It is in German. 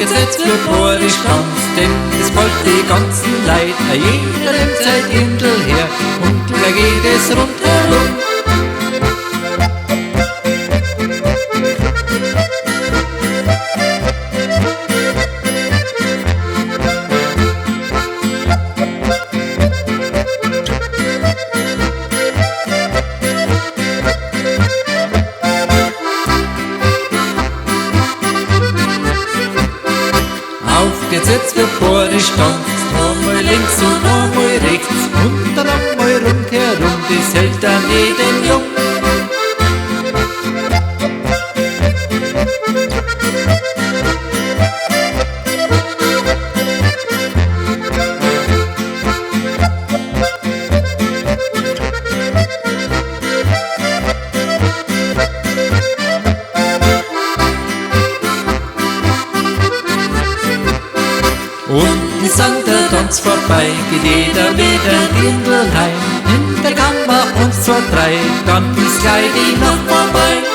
aufgesetzt wird Bohrisch Tanz, denn es folgt die ganzen Leid, jeder nimmt sein Indel her und da geht es rundherum. Aufgesetzt wird Bohrisch Tanz, einmal links und einmal rechts und dann einmal rundherum, das hält an jeden Jung. Und ist an der Tanz vorbei, geht jeder mit der Indel heim. In der Kammer uns 2, 3, dann ist gleich die Nacht vorbei.